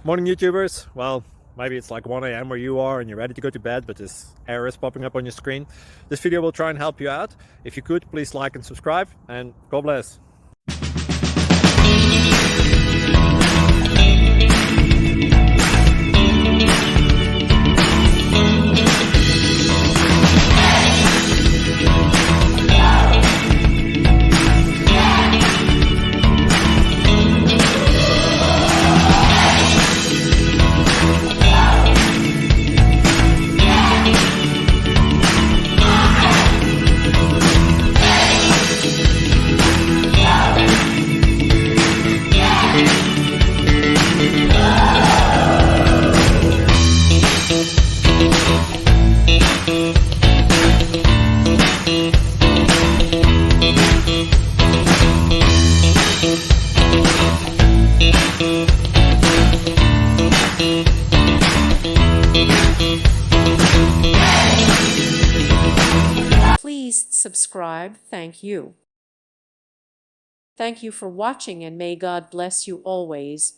Morning YouTubers. Well, maybe it's like 1 a.m. where you are and you're ready to go to bed, but this error is popping up on your screen. This video will try and help you out. If you could, please like and subscribe, and God bless. Please subscribe. Thank you. Thank you for watching, and may God bless you always.